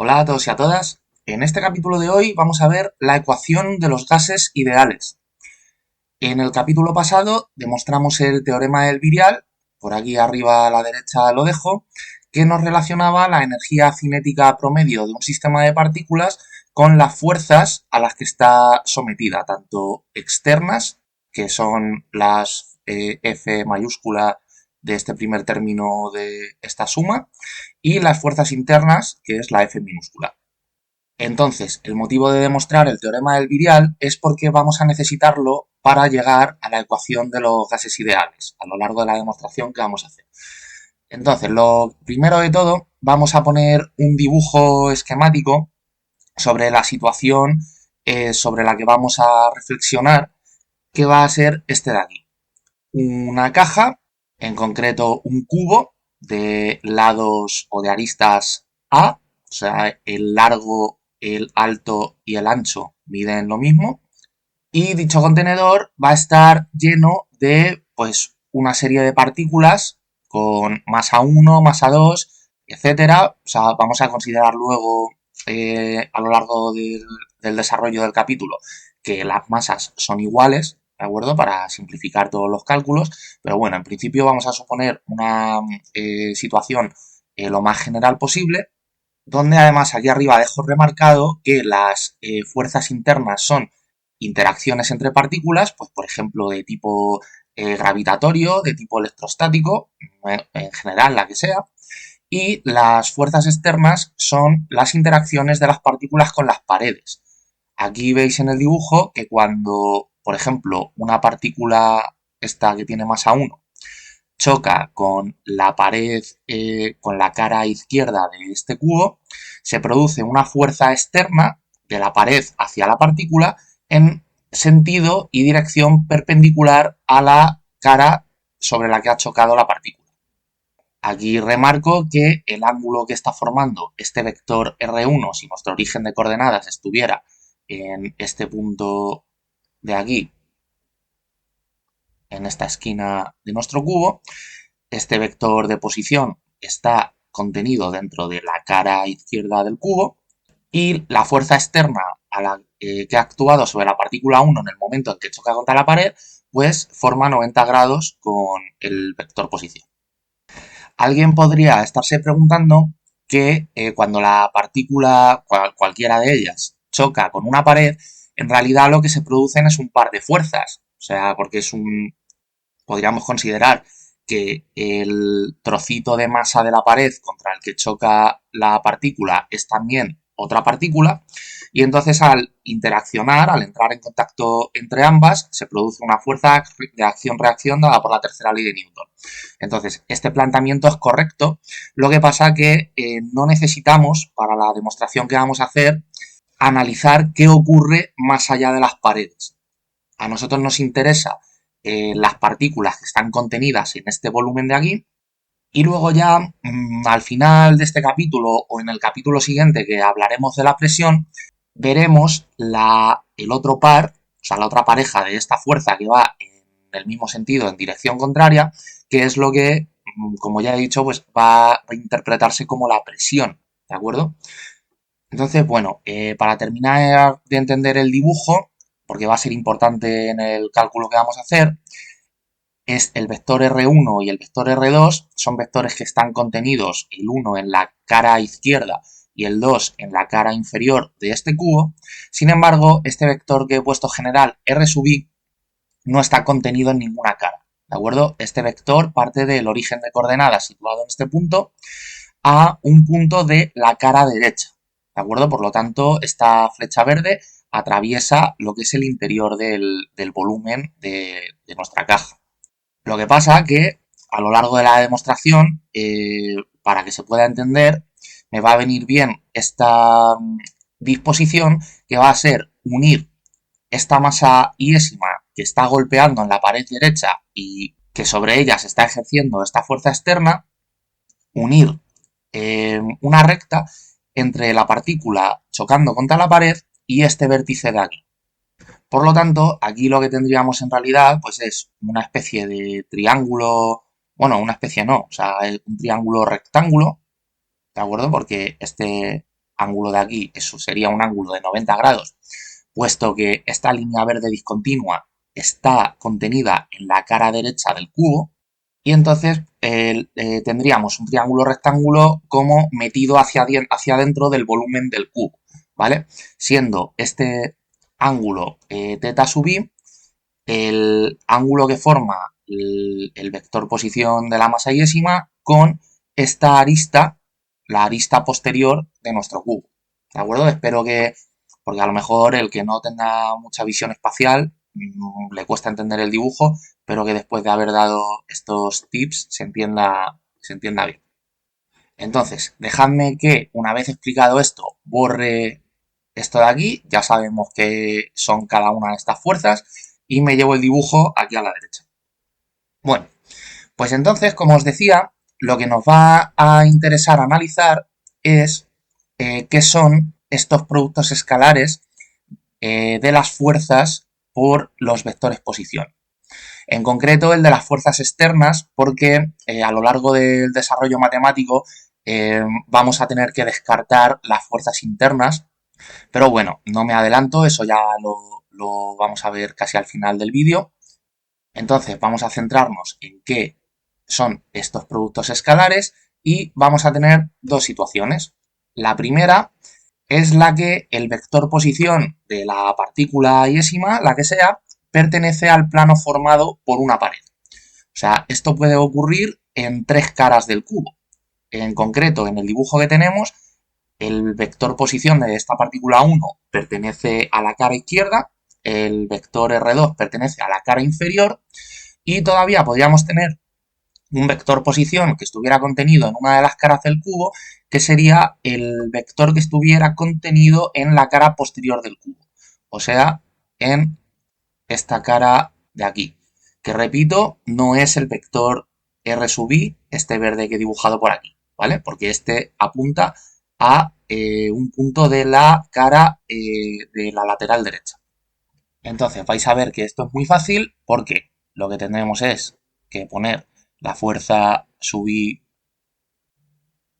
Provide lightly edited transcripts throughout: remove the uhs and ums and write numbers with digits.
Hola a todos y a todas. En este capítulo de hoy vamos a ver la ecuación de los gases ideales. En el capítulo pasado demostramos el teorema del virial, por aquí arriba a la derecha lo dejo, que nos relacionaba la energía cinética promedio de un sistema de partículas con las fuerzas a las que está sometida, tanto externas, que son las F mayúscula de este primer término de esta suma, y las fuerzas internas, que es la F minúscula. Entonces, el motivo de demostrar el teorema del virial es porque vamos a necesitarlo para llegar a la ecuación de los gases ideales, a lo largo de la demostración que vamos a hacer. Entonces, lo primero de todo, vamos a poner un dibujo esquemático sobre la situación sobre la que vamos a reflexionar, que va a ser este de aquí. Una caja, en concreto un cubo de lados o de aristas A, o sea, el largo, el alto y el ancho miden lo mismo. Y dicho contenedor va a estar lleno de, pues, una serie de partículas con masa 1, masa 2, etcétera. O sea, vamos a considerar luego, a lo largo del desarrollo del capítulo, que las masas son iguales, ¿de acuerdo? Para simplificar todos los cálculos. Pero bueno, en principio vamos a suponer una situación lo más general posible, donde además aquí arriba dejo remarcado que las fuerzas internas son interacciones entre partículas, pues por ejemplo de tipo gravitatorio, de tipo electrostático, en general la que sea, y las fuerzas externas son las interacciones de las partículas con las paredes. Aquí veis en el dibujo que cuando, por ejemplo, una partícula esta que tiene masa 1 choca con la pared, con la cara izquierda de este cubo, se produce una fuerza externa de la pared hacia la partícula en sentido y dirección perpendicular a la cara sobre la que ha chocado la partícula. Aquí remarco que el ángulo que está formando este vector R1, si nuestro origen de coordenadas estuviera en este punto de aquí, en esta esquina de nuestro cubo, este vector de posición está contenido dentro de la cara izquierda del cubo y la fuerza externa que ha actuado sobre la partícula 1 en el momento en que choca contra la pared, pues forma 90 grados con el vector posición. Alguien podría estarse preguntando que cuando la partícula, cualquiera de ellas, choca con una pared, en realidad lo que se producen es un par de fuerzas. O sea, porque podríamos considerar que el trocito de masa de la pared contra el que choca la partícula es también otra partícula, y entonces al interaccionar, al entrar en contacto entre ambas, se produce una fuerza de acción-reacción dada por la tercera ley de Newton. Entonces, este planteamiento es correcto, lo que pasa que no necesitamos, para la demostración que vamos a hacer, analizar qué ocurre más allá de las paredes. A nosotros nos interesa las partículas que están contenidas en este volumen de aquí, y luego ya al final de este capítulo o en el capítulo siguiente que hablaremos de la presión, veremos el otro par, o sea, la otra pareja de esta fuerza que va en el mismo sentido, en dirección contraria, que es lo que, como ya he dicho, pues va a interpretarse como la presión, ¿de acuerdo? Entonces, bueno, para terminar de entender el dibujo, porque va a ser importante en el cálculo que vamos a hacer, es el vector R1 y el vector R2, son vectores que están contenidos, el 1 en la cara izquierda y el 2 en la cara inferior de este cubo. Sin embargo, este vector que he puesto general R sub i no está contenido en ninguna cara, ¿de acuerdo? Este vector parte del origen de coordenadas situado en este punto a un punto de la cara derecha, ¿de acuerdo? Por lo tanto, esta flecha verde atraviesa lo que es el interior del volumen de nuestra caja. Lo que pasa que a lo largo de la demostración, para que se pueda entender, me va a venir bien esta disposición que va a ser unir esta masa iésima que está golpeando en la pared derecha y que sobre ella se está ejerciendo esta fuerza externa, unir una recta entre la partícula chocando contra la pared y este vértice de aquí. Por lo tanto, aquí lo que tendríamos en realidad pues es una especie de triángulo, bueno, una especie no, o sea, un triángulo rectángulo, ¿de acuerdo? Porque este ángulo de aquí, eso sería un ángulo de 90 grados, puesto que esta línea verde discontinua está contenida en la cara derecha del cubo, y entonces tendríamos un triángulo rectángulo como metido hacia adentro del volumen del cubo, ¿vale? Siendo este ángulo teta sub i el ángulo que forma el vector posición de la masa iésima con esta arista, la arista posterior de nuestro cubo. ¿De acuerdo? Espero que, porque a lo mejor el que no tenga mucha visión espacial le cuesta entender el dibujo, pero que después de haber dado estos tips se entienda bien. Entonces, dejadme que una vez explicado esto, borre esto de aquí, ya sabemos qué son cada una de estas fuerzas y me llevo el dibujo aquí a la derecha. Bueno, pues entonces, como os decía, lo que nos va a interesar analizar es qué son estos productos escalares de las fuerzas por los vectores posición. En concreto, el de las fuerzas externas, porque a lo largo del desarrollo matemático vamos a tener que descartar las fuerzas internas, pero bueno, no me adelanto, eso ya lo vamos a ver casi al final del vídeo. Entonces vamos a centrarnos en qué son estos productos escalares y vamos a tener dos situaciones. La primera es la que el vector posición de la partícula iésima, la que sea, pertenece al plano formado por una pared. O sea, esto puede ocurrir en tres caras del cubo. En concreto, en el dibujo que tenemos, el vector posición de esta partícula 1 pertenece a la cara izquierda, el vector R2 pertenece a la cara inferior y todavía podríamos tener un vector posición que estuviera contenido en una de las caras del cubo, que sería el vector que estuviera contenido en la cara posterior del cubo, o sea, en esta cara de aquí, que repito, no es el vector R sub i, este verde que he dibujado por aquí, ¿vale? Porque este apunta a un punto de la cara de la lateral derecha. Entonces vais a ver que esto es muy fácil porque lo que tendremos es que poner la fuerza sub i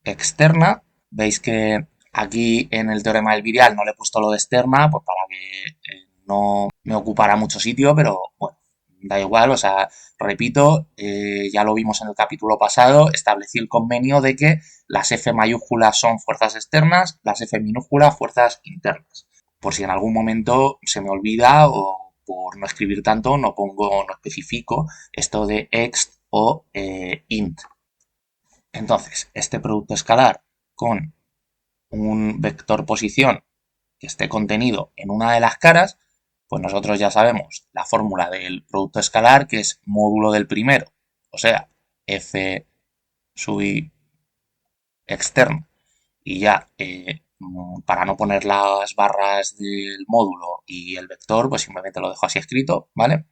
externa. Veis que aquí en el teorema del virial no le he puesto lo de externa, pues para que no me ocupara mucho sitio, pero bueno, da igual, o sea, repito, ya lo vimos en el capítulo pasado, establecí el convenio de que las F mayúsculas son fuerzas externas, las F minúsculas fuerzas internas. Por si en algún momento se me olvida o por no escribir tanto no pongo, no especifico esto de ext o int. Entonces, este producto escalar con un vector posición que esté contenido en una de las caras, pues nosotros ya sabemos la fórmula del producto escalar, que es módulo del primero, o sea, f sub i externo. Y ya, para no poner las barras del módulo y el vector, pues simplemente lo dejo así escrito, ¿vale?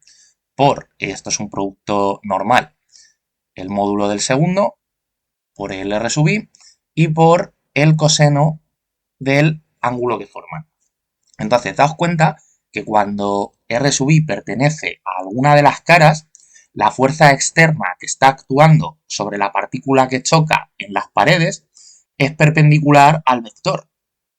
Por, esto es un producto normal, el módulo del segundo, por el R sub i y por el coseno del ángulo que forman. Entonces, daos cuenta que cuando R sub i pertenece a alguna de las caras, la fuerza externa que está actuando sobre la partícula que choca en las paredes es perpendicular al vector,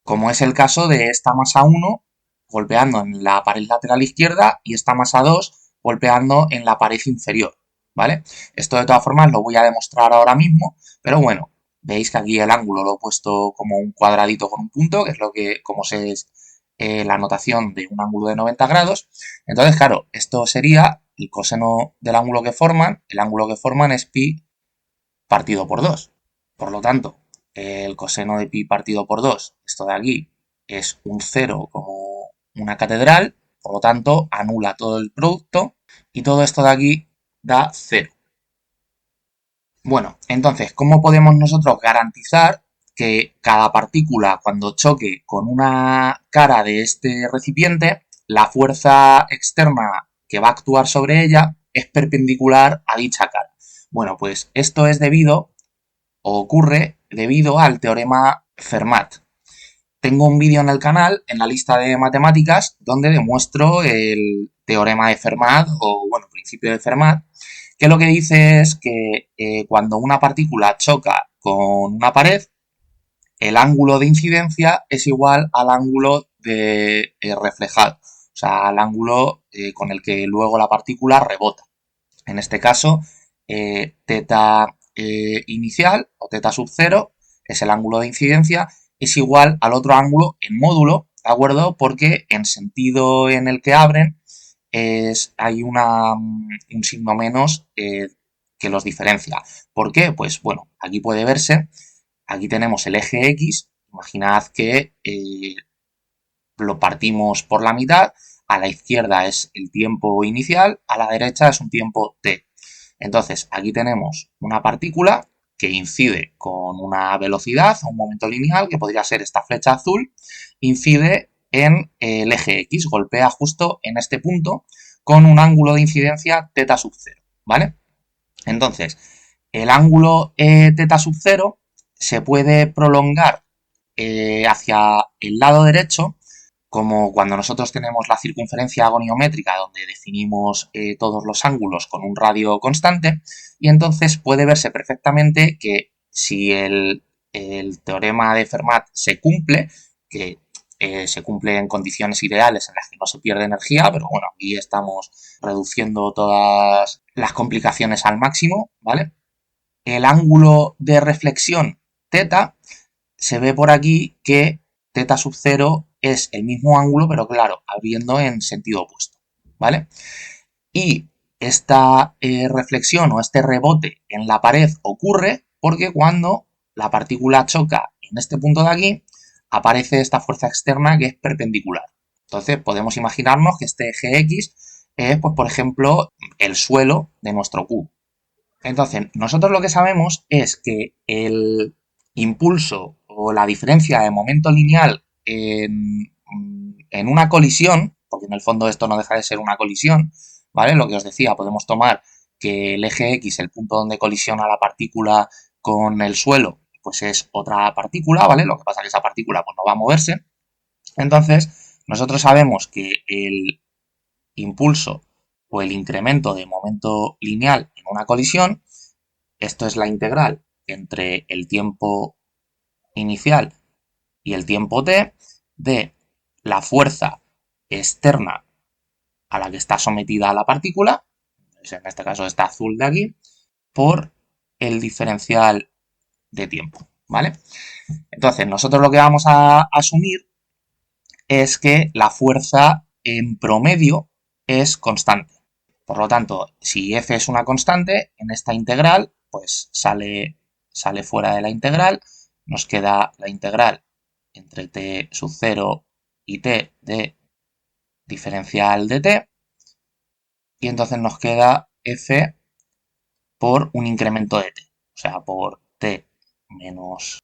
como es el caso de esta masa 1 golpeando en la pared lateral izquierda y esta masa 2 golpeando en la pared inferior, ¿vale? Esto de todas formas lo voy a demostrar ahora mismo, pero bueno, veis que aquí el ángulo lo he puesto como un cuadradito con un punto, que es lo que, como se es la notación de un ángulo de 90 grados. Entonces, claro, esto sería el coseno del ángulo que forman. El ángulo que forman es pi partido por 2. Por lo tanto, el coseno de pi partido por 2, esto de aquí, es un 0 como una catedral, por lo tanto, anula todo el producto y todo esto de aquí da 0. Bueno, entonces, ¿cómo podemos nosotros garantizar que cada partícula, cuando choque con una cara de este recipiente, la fuerza externa que va a actuar sobre ella es perpendicular a dicha cara? Bueno, pues esto es debido o ocurre debido al teorema Fermat. Tengo un vídeo en el canal, en la lista de matemáticas, donde demuestro el teorema de Fermat o, bueno, principio de Fermat, que lo que dice es que cuando una partícula choca con una pared, el ángulo de incidencia es igual al ángulo de reflejado, o sea, al ángulo con el que luego la partícula rebota. En este caso, teta inicial o teta sub 0 es el ángulo de incidencia, es igual al otro ángulo en módulo, ¿de acuerdo? Porque en sentido en el que abren hay un signo menos que los diferencia. ¿Por qué? Pues bueno, aquí puede verse, aquí tenemos el eje X, imaginad que lo partimos por la mitad, a la izquierda es el tiempo inicial, a la derecha es un tiempo t. Entonces, aquí tenemos una partícula que incide con una velocidad, un momento lineal, que podría ser esta flecha azul, incide en el eje X, golpea justo en este punto con un ángulo de incidencia θ sub 0, ¿vale? Entonces, el ángulo θ sub 0 se puede prolongar hacia el lado derecho, como cuando nosotros tenemos la circunferencia agoniométrica donde definimos todos los ángulos con un radio constante, y entonces puede verse perfectamente que si el teorema de Fermat se cumple, que se cumple en condiciones ideales en las que no se pierde energía, pero bueno, aquí estamos reduciendo todas las complicaciones al máximo, ¿vale? El ángulo de reflexión θ se ve por aquí que θ sub 0 es el mismo ángulo, pero claro, abriendo en sentido opuesto, ¿vale? Y esta reflexión o este rebote en la pared ocurre porque cuando la partícula choca en este punto de aquí, aparece esta fuerza externa que es perpendicular. Entonces podemos imaginarnos que este eje X es, pues, por ejemplo, el suelo de nuestro cubo. Entonces, nosotros lo que sabemos es que el impulso o la diferencia de momento lineal en una colisión, porque en el fondo esto no deja de ser una colisión, ¿vale? Lo que os decía, podemos tomar que el eje X, el punto donde colisiona la partícula con el suelo, pues es otra partícula, ¿vale? Lo que pasa es que esa partícula pues no va a moverse. Entonces, nosotros sabemos que el impulso o el incremento de momento lineal en una colisión, esto es la integral entre el tiempo inicial y el tiempo t de la fuerza externa a la que está sometida la partícula, en este caso está azul de aquí, por el diferencial de tiempo, ¿vale? Entonces, nosotros lo que vamos a asumir es que la fuerza en promedio es constante. Por lo tanto, si f es una constante, en esta integral, pues sale fuera de la integral, nos queda la integral entre t sub 0 y t de diferencial de t, y entonces nos queda f por un incremento de t, o sea, por t menos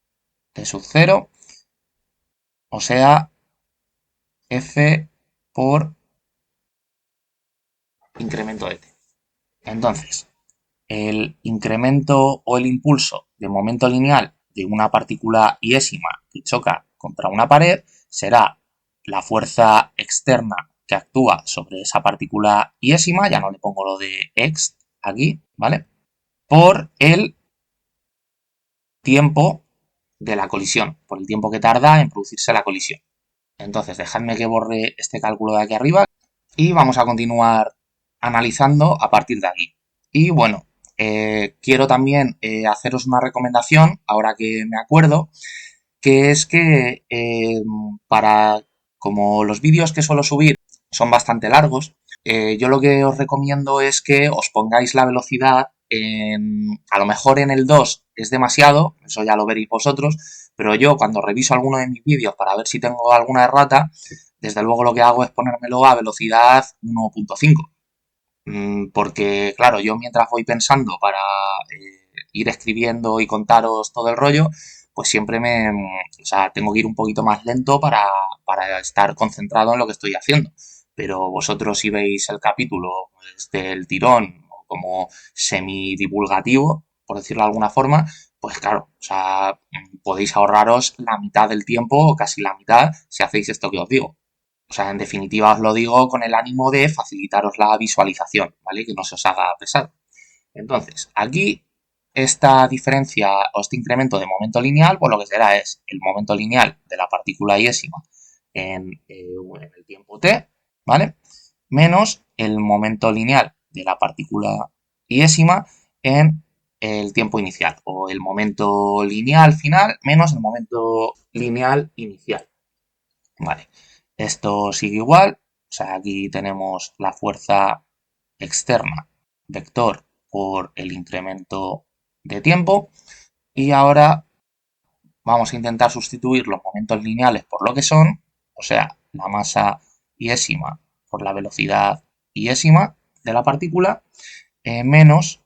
t sub 0, o sea, f por incremento de t. Entonces, el incremento o el impulso de momento lineal de una partícula iésima que choca contra una pared será la fuerza externa que actúa sobre esa partícula iésima, ya no le pongo lo de x aquí, ¿vale? Por el tiempo de la colisión, por el tiempo que tarda en producirse la colisión. Entonces, dejadme que borre este cálculo de aquí arriba y vamos a continuar analizando a partir de aquí. Y bueno, quiero también haceros una recomendación, ahora que me acuerdo, que es que como los vídeos que suelo subir son bastante largos, yo lo que os recomiendo es que os pongáis la velocidad a lo mejor en el 2 es demasiado, eso ya lo veréis vosotros, pero yo cuando reviso alguno de mis vídeos para ver si tengo alguna errata, desde luego lo que hago es ponérmelo a velocidad 1.5. Porque, claro, yo mientras voy pensando para ir escribiendo y contaros todo el rollo, pues siempre o sea, tengo que ir un poquito más lento para estar concentrado en lo que estoy haciendo. Pero vosotros si veis el capítulo del tirón o como semidivulgativo, por decirlo de alguna forma, pues claro, o sea, podéis ahorraros la mitad del tiempo o casi la mitad si hacéis esto que os digo. O sea, en definitiva os lo digo con el ánimo de facilitaros la visualización, ¿vale? Que no se os haga pesado. Entonces, aquí esta diferencia o este incremento de momento lineal, pues lo que será es el momento lineal de la partícula iésima en el tiempo t, ¿vale? Menos el momento lineal de la partícula iésima en el tiempo inicial, o el momento lineal final menos el momento lineal inicial, ¿vale? Esto sigue igual, o sea, aquí tenemos la fuerza externa, vector por el incremento de tiempo, y ahora vamos a intentar sustituir los momentos lineales por lo que son, o sea, la masa iésima por la velocidad iésima de la partícula, menos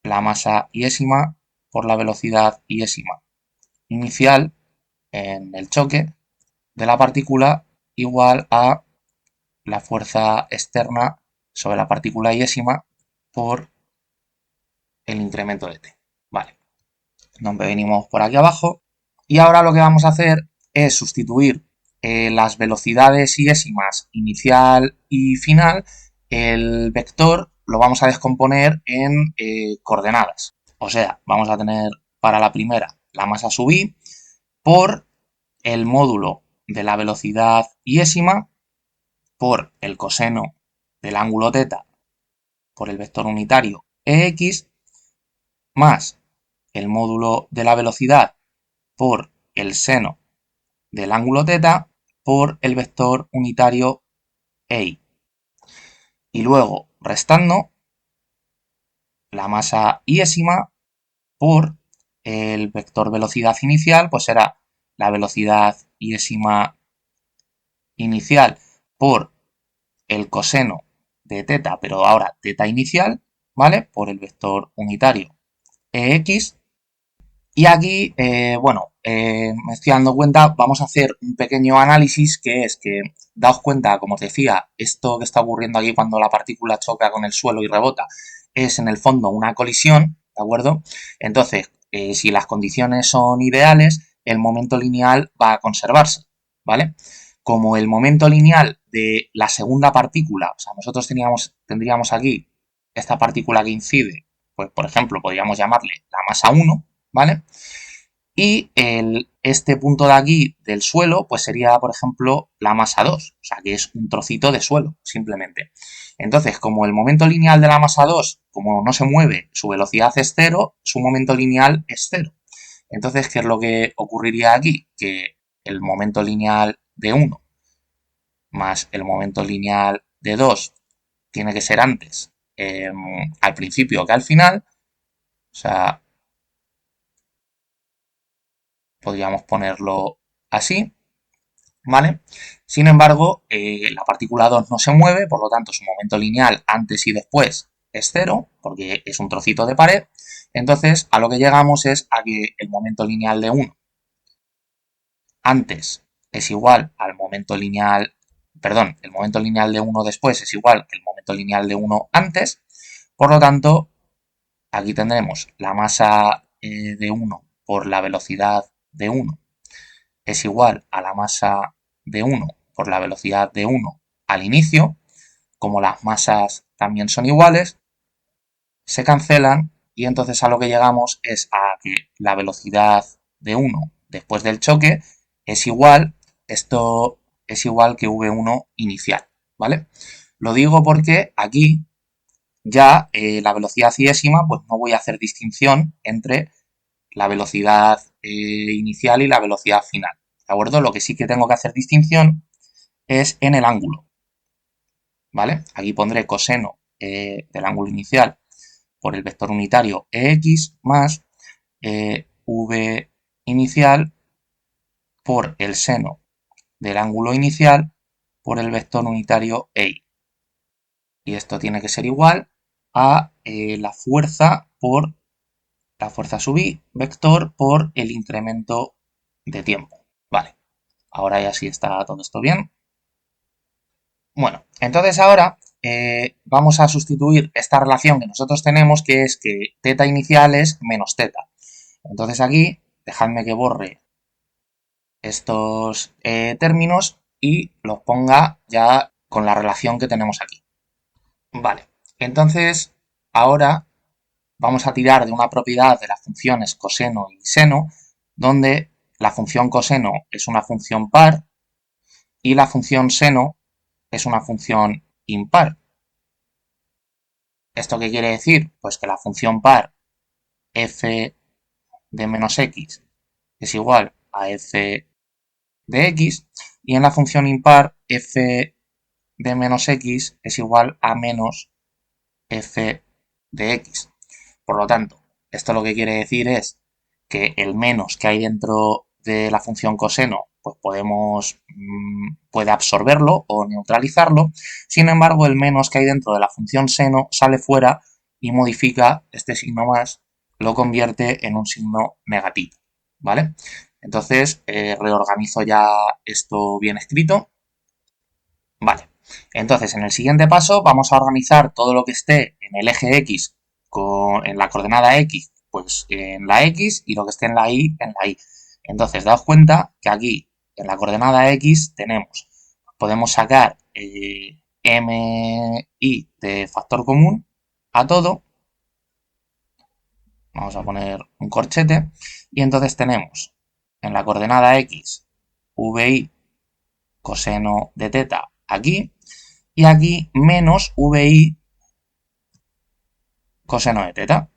la masa iésima por la velocidad iésima inicial en el choque de la partícula, igual a la fuerza externa sobre la partícula iésima por el incremento de t. Vale, nos venimos por aquí abajo y ahora lo que vamos a hacer es sustituir las velocidades iésimas inicial y final. El vector lo vamos a descomponer en coordenadas. O sea, vamos a tener para la primera la masa sub i por el módulo de la velocidad iésima por el coseno del ángulo θ por el vector unitario ex más el módulo de la velocidad por el seno del ángulo θ por el vector unitario EI. Y luego restando la masa iésima por el vector velocidad inicial, pues será la velocidad iésima inicial por el coseno de θ, pero ahora θ inicial, ¿vale? Por el vector unitario EX. Y aquí, bueno, me estoy dando cuenta, vamos a hacer un pequeño análisis que es que, daos cuenta, como os decía, esto que está ocurriendo aquí cuando la partícula choca con el suelo y rebota es en el fondo una colisión, ¿de acuerdo? Entonces, si las condiciones son ideales, el momento lineal va a conservarse, ¿vale? Como el momento lineal de la segunda partícula, o sea, nosotros tendríamos aquí esta partícula que incide, pues por ejemplo, podríamos llamarle la masa 1, ¿vale? Y este punto de aquí del suelo, pues sería, por ejemplo, la masa 2, o sea, que es un trocito de suelo, simplemente. Entonces, como el momento lineal de la masa 2, como no se mueve, su velocidad es cero, su momento lineal es cero. Entonces, ¿qué es lo que ocurriría aquí? Que el momento lineal de 1 más el momento lineal de 2 tiene que ser antes al principio que al final, o sea, podríamos ponerlo así, ¿vale? Sin embargo, la partícula 2 no se mueve, por lo tanto su momento lineal antes y después es cero, porque es un trocito de pared. Entonces, a lo que llegamos es a que el momento lineal de 1 antes es igual al momento lineal, perdón, el momento lineal de 1 después es igual que el momento lineal de 1 antes. Por lo tanto, aquí tendremos la masa de 1 por la velocidad de 1 es igual a la masa de 1 por la velocidad de 1 al inicio. Como las masas también son iguales, se cancelan y entonces a lo que llegamos es a que la velocidad de 1 después del choque es igual, esto es igual que v1 inicial, ¿vale? Lo digo porque aquí ya la velocidad iésima, pues no voy a hacer distinción entre la velocidad inicial y la velocidad final, ¿de acuerdo? Lo que sí que tengo que hacer distinción es en el ángulo, ¿vale? Aquí pondré coseno del ángulo inicial por el vector unitario EX más V inicial por el seno del ángulo inicial por el vector unitario EI. Y esto tiene que ser igual a la fuerza por la fuerza sub i vector por el incremento de tiempo. Vale, ahora ya sí está todo esto bien. Bueno, entonces ahora vamos a sustituir esta relación que nosotros tenemos, que es que θ inicial es menos θ. Entonces aquí, dejadme que borre estos términos y los ponga ya con la relación que tenemos aquí. Vale, entonces ahora vamos a tirar de una propiedad de las funciones coseno y seno, donde la función coseno es una función par y la función seno es una función impar. ¿Esto qué quiere decir? Pues que la función par f de menos x es igual a f de x y en la función impar f de menos x es igual a menos f de x. Por lo tanto, esto lo que quiere decir es que el menos que hay dentro de la función coseno, pues puede absorberlo o neutralizarlo. Sin embargo, el menos que hay dentro de la función seno sale fuera y modifica este signo más, lo convierte en un signo negativo, ¿vale? Entonces, reorganizo ya esto bien escrito. Vale, entonces en el siguiente paso vamos a organizar todo lo que esté en el eje X en la coordenada X, pues en la X y lo que esté en la Y, en la Y. Entonces, daos cuenta que aquí en la coordenada X podemos sacar MI de factor común a todo. Vamos a poner un corchete y entonces tenemos en la coordenada X VI coseno de teta aquí y aquí menos VI coseno de teta.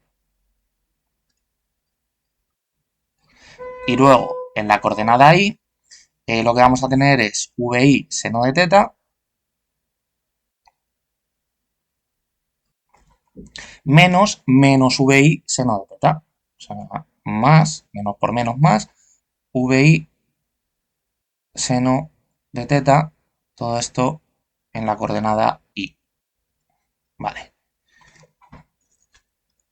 Y luego, en la coordenada Y, lo que vamos a tener es VI seno de teta menos VI seno de teta. O sea, más, menos por menos más, VI seno de teta, todo esto en la coordenada Y. Vale.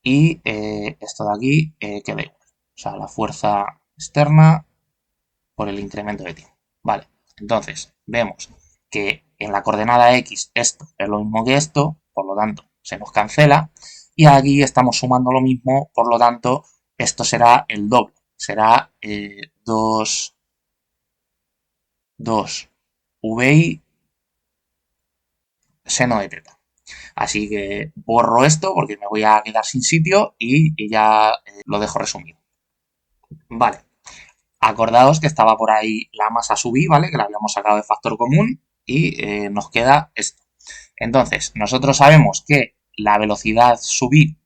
Y esto de aquí queda igual. O sea, la fuerza externa por el incremento de tiempo. Vale, entonces vemos que en la coordenada X esto es lo mismo que esto, por lo tanto se nos cancela. Y aquí estamos sumando lo mismo, por lo tanto esto será el doble. Será 2 VI seno de teta. Así que borro esto porque me voy a quedar sin sitio y ya lo dejo resumido. Vale, acordaos que estaba por ahí la masa sub i, ¿vale? Que la habíamos sacado de factor común y nos queda esto. Entonces, nosotros sabemos que la velocidad sub i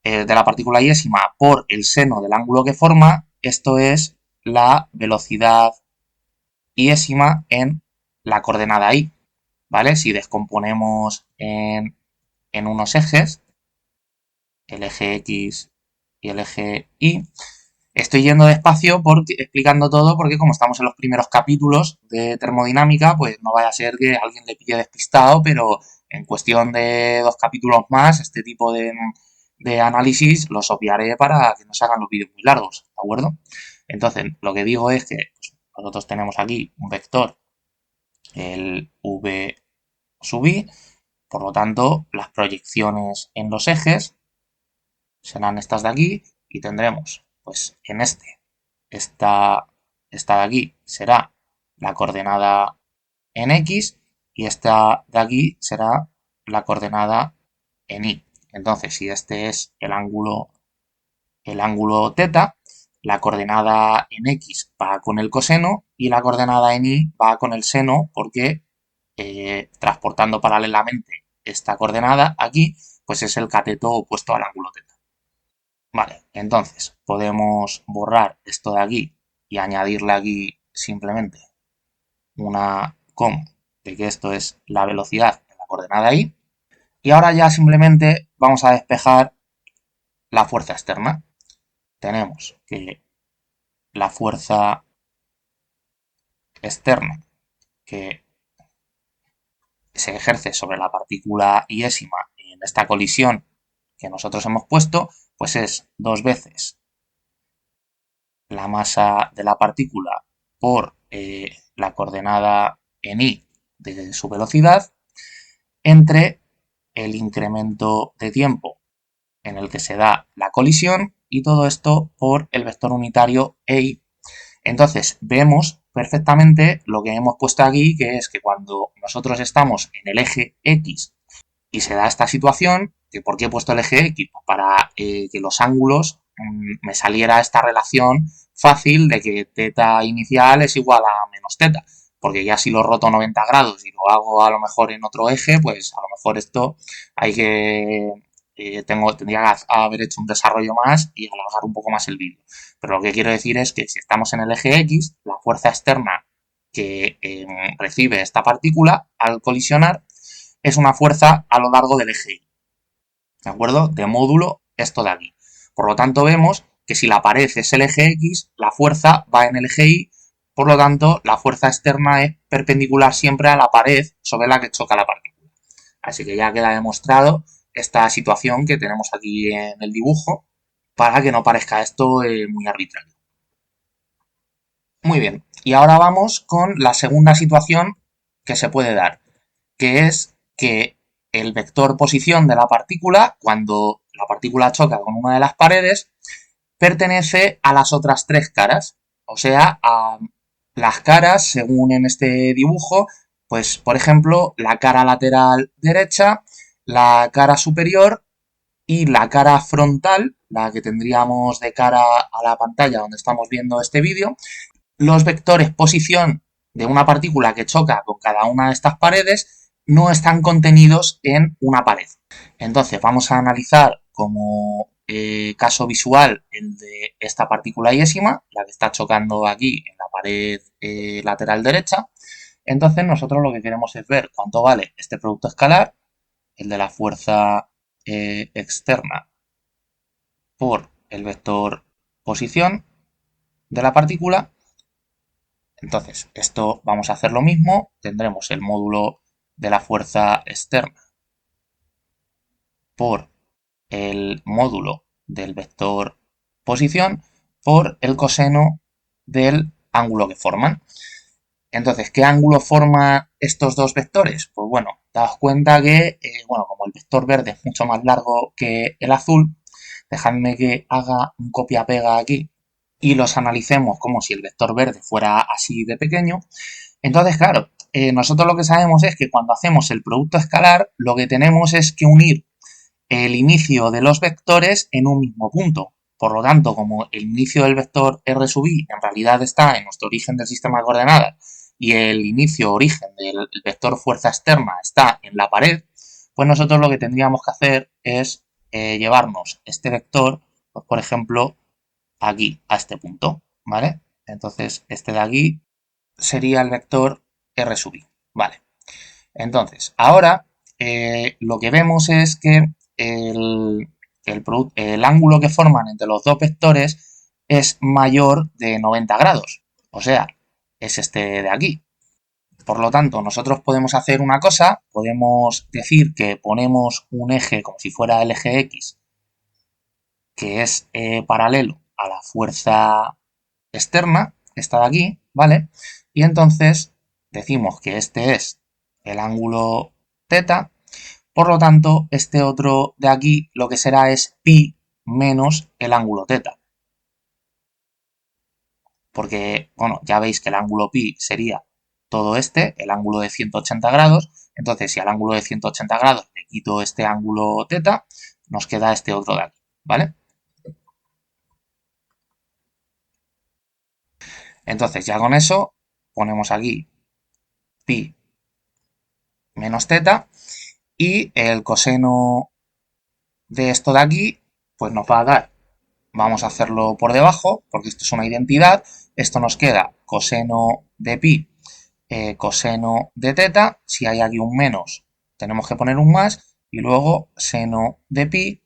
de la partícula iésima por el seno del ángulo que forma, esto es la velocidad iésima en la coordenada i, ¿vale? Si descomponemos en unos ejes, el eje X y el eje Y, estoy yendo despacio explicando todo porque como estamos en los primeros capítulos de termodinámica, pues no vaya a ser que alguien le pille despistado, pero en cuestión de 2 capítulos más, este tipo de análisis los obviaré para que no se hagan los vídeos muy largos, ¿de acuerdo? Entonces, lo que digo es que pues, nosotros tenemos aquí un vector, el v sub i, por lo tanto, las proyecciones en los ejes serán estas de aquí y tendremos, pues en esta de aquí será la coordenada en X y esta de aquí será la coordenada en Y. Entonces, si este es el ángulo teta, la coordenada en X va con el coseno y la coordenada en Y va con el seno porque transportando paralelamente esta coordenada aquí, pues es el cateto opuesto al ángulo teta. Vale, entonces podemos borrar esto de aquí y añadirle aquí simplemente una coma de que esto es la velocidad en la coordenada y. Y ahora ya simplemente vamos a despejar la fuerza externa. Tenemos que la fuerza externa que se ejerce sobre la partícula iésima en esta colisión que nosotros hemos puesto, pues es 2 veces la masa de la partícula por la coordenada en y de su velocidad entre el incremento de tiempo en el que se da la colisión y todo esto por el vector unitario EI. Entonces vemos perfectamente lo que hemos puesto aquí, que es que cuando nosotros estamos en el eje X Y se da esta situación, que ¿por qué he puesto el eje X? Pues para que los ángulos me saliera esta relación fácil de que teta inicial es igual a menos teta. Porque ya si lo roto 90 grados y lo hago a lo mejor en otro eje, pues a lo mejor esto hay que... tendría que haber hecho un desarrollo más y alargar un poco más el vídeo. Pero lo que quiero decir es que si estamos en el eje X, la fuerza externa que recibe esta partícula al colisionar es una fuerza a lo largo del eje Y, ¿de acuerdo? De módulo esto de aquí. Por lo tanto, vemos que si la pared es el eje X, la fuerza va en el eje Y, por lo tanto, la fuerza externa es perpendicular siempre a la pared sobre la que choca la partícula. Así que ya queda demostrado esta situación que tenemos aquí en el dibujo para que no parezca esto muy arbitrario. Muy bien, y ahora vamos con la segunda situación que se puede dar, que es que el vector posición de la partícula, cuando la partícula choca con una de las paredes, pertenece a las otras tres caras, o sea, a las caras, según en este dibujo, pues por ejemplo, la cara lateral derecha, la cara superior y la cara frontal, la que tendríamos de cara a la pantalla donde estamos viendo este vídeo. Los vectores posición de una partícula que choca con cada una de estas paredes no están contenidos en una pared. Entonces vamos a analizar como caso visual el de esta partícula iésima, la que está chocando aquí en la pared lateral derecha. Entonces nosotros lo que queremos es ver cuánto vale este producto escalar, el de la fuerza externa por el vector posición de la partícula. Entonces, esto vamos a hacer lo mismo, tendremos el módulo de la fuerza externa por el módulo del vector posición por el coseno del ángulo que forman. Entonces, ¿qué ángulo forman estos dos vectores? Pues bueno, daos cuenta que, bueno, como el vector verde es mucho más largo que el azul, dejadme que haga un copia-pega aquí y los analicemos como si el vector verde fuera así de pequeño. Entonces, claro, nosotros lo que sabemos es que cuando hacemos el producto escalar, lo que tenemos es que unir el inicio de los vectores en un mismo punto. Por lo tanto, como el inicio del vector r sub i en realidad está en nuestro origen del sistema de coordenadas y el inicio origen del vector fuerza externa está en la pared, pues nosotros lo que tendríamos que hacer es llevarnos este vector, pues por ejemplo, aquí, a este punto, ¿vale? Entonces, este de aquí sería el vector r sub i, ¿vale? Entonces, ahora lo que vemos es que el ángulo que forman entre los dos vectores es mayor de 90 grados, o sea, es este de aquí. Por lo tanto, nosotros podemos hacer una cosa, podemos decir que ponemos un eje como si fuera el eje X, que es paralelo a la fuerza externa, esta de aquí, ¿vale? Y entonces decimos que este es el ángulo θ, por lo tanto, este otro de aquí lo que será es pi menos el ángulo θ. Porque, bueno, ya veis que el ángulo pi sería todo este, el ángulo de 180 grados. Entonces, si al ángulo de 180 grados le quito este ángulo θ, nos queda este otro de aquí, ¿vale? Entonces, ya con eso, ponemos aquí pi menos θ y el coseno de esto de aquí, pues nos va a dar, vamos a hacerlo por debajo, porque esto es una identidad, esto nos queda coseno de pi, coseno de θ, si hay aquí un menos, tenemos que poner un más, y luego seno de pi,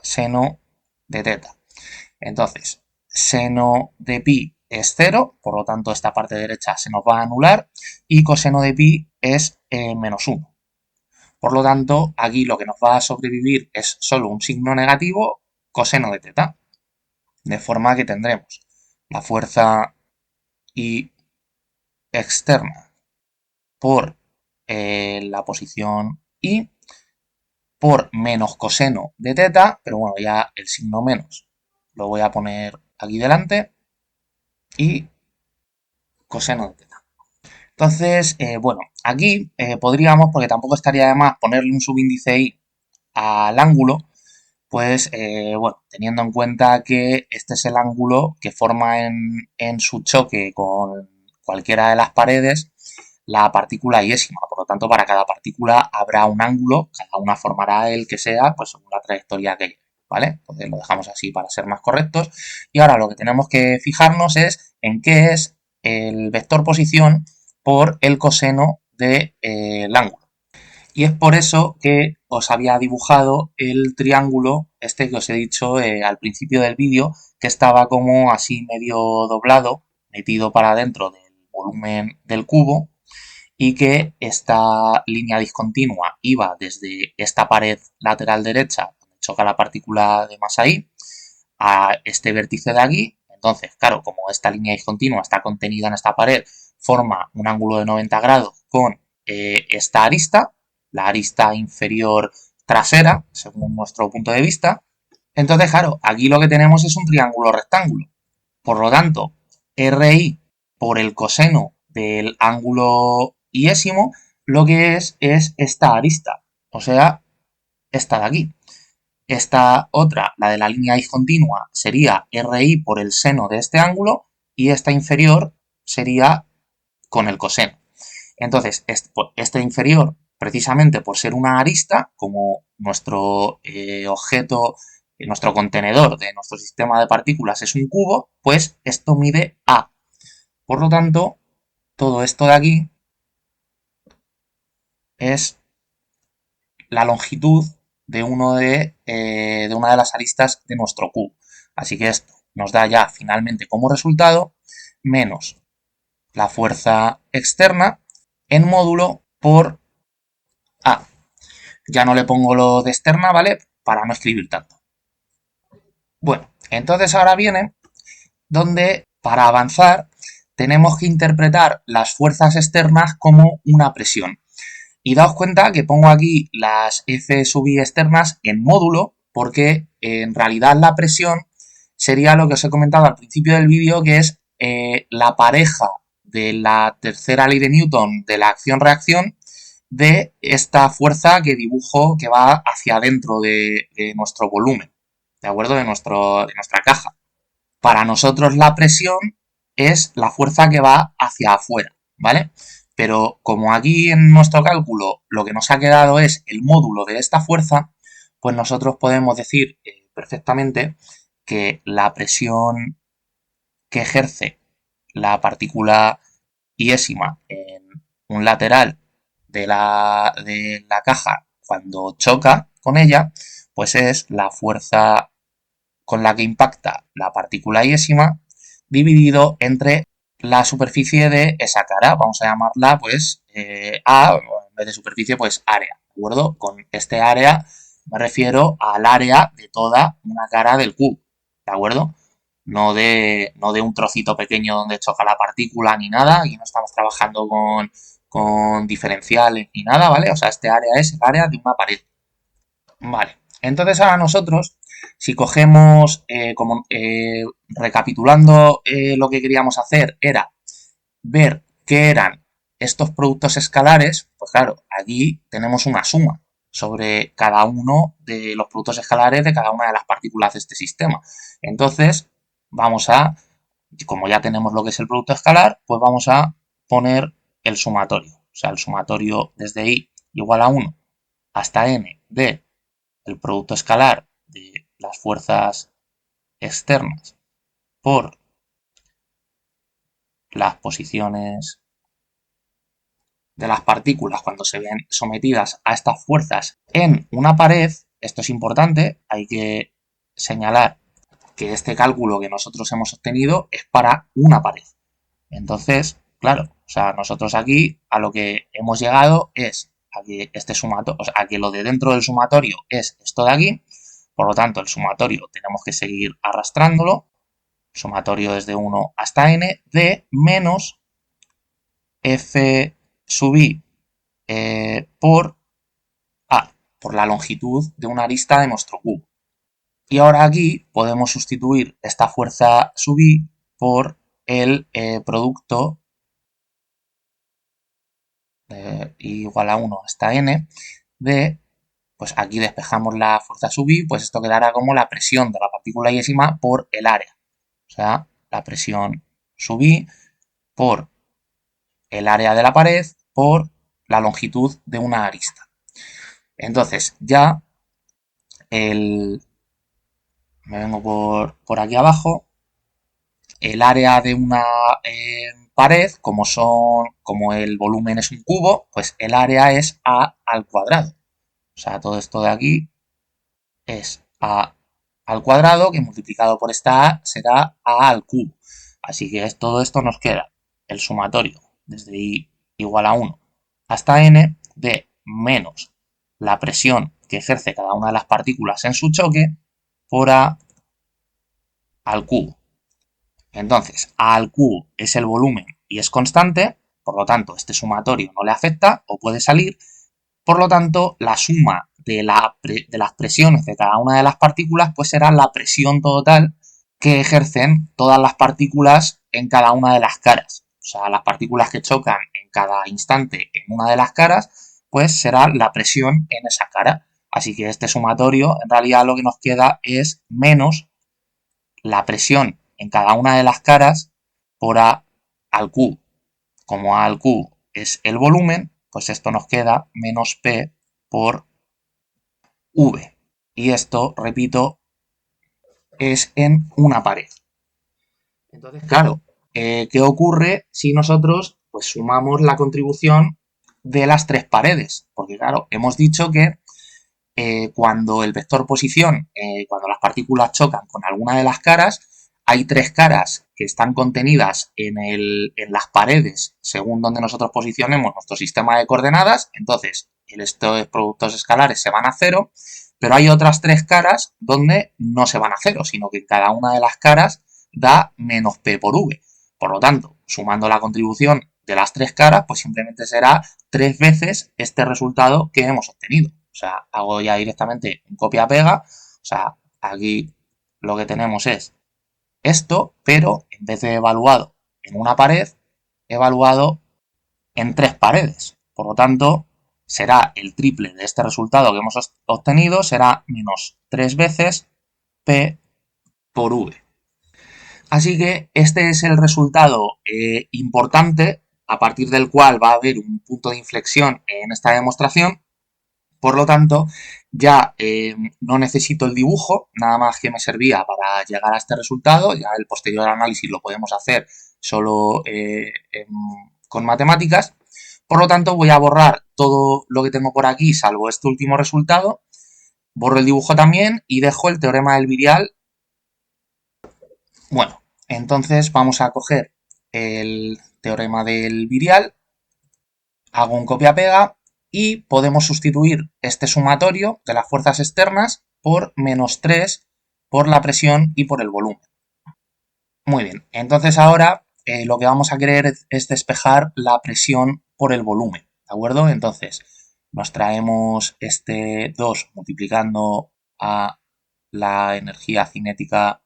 seno de θ. Entonces, seno de pi es 0, por lo tanto esta parte derecha se nos va a anular, y coseno de pi es menos 1. Por lo tanto, aquí lo que nos va a sobrevivir es solo un signo negativo, coseno de θ. De forma que tendremos la fuerza I externa por la posición I por menos coseno de θ, pero bueno, ya el signo menos lo voy a poner aquí delante, y coseno de θ. Entonces, bueno, aquí podríamos, porque tampoco estaría de más ponerle un subíndice i al ángulo, pues bueno, teniendo en cuenta que este es el ángulo que forma en su choque con cualquiera de las paredes la partícula iésima. Por lo tanto, para cada partícula habrá un ángulo, cada una formará el que sea, pues según la trayectoria que lleve, ¿vale? Entonces lo dejamos así para ser más correctos. Y ahora lo que tenemos que fijarnos es en qué es el vector posición por el coseno del ángulo. Y es por eso que os había dibujado el triángulo, este que os he dicho al principio del vídeo, que estaba como así medio doblado, metido para adentro del volumen del cubo, y que esta línea discontinua iba desde esta pared lateral derecha, donde choca la partícula de masa I, a este vértice de aquí. Entonces, claro, como esta línea discontinua está contenida en esta pared, forma un ángulo de 90 grados con esta arista, la arista inferior trasera, según nuestro punto de vista. Entonces, claro, aquí lo que tenemos es un triángulo rectángulo. Por lo tanto, RI por el coseno del ángulo iésimo, lo que es esta arista, o sea, esta de aquí. Esta otra, la de la línea discontinua, sería RI por el seno de este ángulo y esta inferior sería con el coseno. Entonces, este inferior, precisamente por ser una arista, como nuestro objeto, nuestro contenedor de nuestro sistema de partículas es un cubo, pues esto mide A. Por lo tanto, todo esto de aquí es la longitud de, de una de las aristas de nuestro cubo. Así que esto nos da ya finalmente como resultado menos la fuerza externa en módulo por A. Ya no le pongo lo de externa, ¿vale? Para no escribir tanto. Bueno, entonces ahora viene donde para avanzar tenemos que interpretar las fuerzas externas como una presión. Y daos cuenta que pongo aquí las F sub i externas en módulo, porque en realidad la presión sería lo que os he comentado al principio del vídeo, que es la pareja de la tercera ley de Newton de la acción-reacción de esta fuerza que dibujo que va hacia adentro de nuestro volumen, ¿de acuerdo? De nuestra caja. Para nosotros la presión es la fuerza que va hacia afuera, ¿vale? Pero como aquí en nuestro cálculo lo que nos ha quedado es el módulo de esta fuerza, pues nosotros podemos decir perfectamente que la presión que ejerce la partícula iésima en un lateral de la caja cuando choca con ella, pues es la fuerza con la que impacta la partícula iésima dividido entre la superficie de esa cara. Vamos a llamarla pues A, en vez de superficie pues área, ¿de acuerdo? Con este área me refiero al área de toda una cara del cubo, ¿de acuerdo? No de un trocito pequeño donde choca la partícula ni nada, aquí no estamos trabajando con diferenciales ni nada, ¿vale? O sea, este área es el área de una pared. Vale, entonces ahora nosotros, si cogemos, recapitulando lo que queríamos hacer era ver qué eran estos productos escalares, pues claro, aquí tenemos una suma sobre cada uno de los productos escalares de cada una de las partículas de este sistema. Entonces, vamos a, como ya tenemos lo que es el producto escalar, pues vamos a poner el sumatorio. O sea, el sumatorio desde i igual a 1 hasta n de el producto escalar de las fuerzas externas por las posiciones de las partículas cuando se ven sometidas a estas fuerzas en una pared. Esto es importante, hay que señalar que este cálculo que nosotros hemos obtenido es para una pared. Entonces, claro, o sea, nosotros aquí a lo que hemos llegado es a que este sumatorio, o sea, a que lo de dentro del sumatorio es esto de aquí. Por lo tanto, el sumatorio tenemos que seguir arrastrándolo, sumatorio desde 1 hasta n, de menos f sub i por a, por la longitud de una arista de nuestro cubo. Y ahora aquí podemos sustituir esta fuerza sub i por el producto de I igual a 1 hasta n, de, pues aquí despejamos la fuerza sub I, pues esto quedará como la presión de la partícula iésima por el área. O sea, la presión sub I por el área de la pared por la longitud de una arista. Entonces, ya me vengo por aquí abajo, el área de una pared, como el volumen es un cubo, pues el área es A al cuadrado. O sea, todo esto de aquí es A al cuadrado, que multiplicado por esta A será A al cubo. Así que todo esto nos queda el sumatorio desde I igual a 1 hasta n de menos la presión que ejerce cada una de las partículas en su choque por A al cubo. Entonces, A al cubo es el volumen y es constante, por lo tanto, este sumatorio no le afecta o puede salir. Por lo tanto, la suma de las presiones de cada una de las partículas pues será la presión total que ejercen todas las partículas en cada una de las caras. O sea, las partículas que chocan en cada instante en una de las caras, pues será la presión en esa cara. Así que este sumatorio, en realidad lo que nos queda es menos la presión en cada una de las caras por A al cubo. Como A al cubo es el volumen, pues esto nos queda menos P por V. Y esto, repito, es en una pared. Entonces, claro, ¿qué ocurre si nosotros pues sumamos la contribución de las tres paredes? Porque, claro, hemos dicho que cuando el vector posición, cuando las partículas chocan con alguna de las caras, hay tres caras que están contenidas en las paredes según donde nosotros posicionemos nuestro sistema de coordenadas. Entonces, estos productos escalares se van a cero, pero hay otras tres caras donde no se van a cero, sino que cada una de las caras da menos P por V. Por lo tanto, sumando la contribución de las tres caras, pues simplemente será tres veces este resultado que hemos obtenido. O sea, hago ya directamente un copia-pega. O sea, aquí lo que tenemos es esto, pero en vez de evaluado en una pared, evaluado en tres paredes. Por lo tanto, será el triple de este resultado que hemos obtenido, será menos tres veces P por V. Así que este es el resultado importante a partir del cual va a haber un punto de inflexión en esta demostración. Por lo tanto, ya no necesito el dibujo, nada más que me servía para llegar a este resultado. Ya el posterior análisis lo podemos hacer solo con matemáticas. Por lo tanto, voy a borrar todo lo que tengo por aquí, salvo este último resultado. Borro el dibujo también y dejo el teorema del virial. Bueno, entonces vamos a coger el teorema del virial, hago un copia-pega y podemos sustituir este sumatorio de las fuerzas externas por menos 3 por la presión y por el volumen. Muy bien, entonces ahora lo que vamos a querer es despejar la presión por el volumen, ¿de acuerdo? Entonces nos traemos este 2 multiplicando a la energía cinética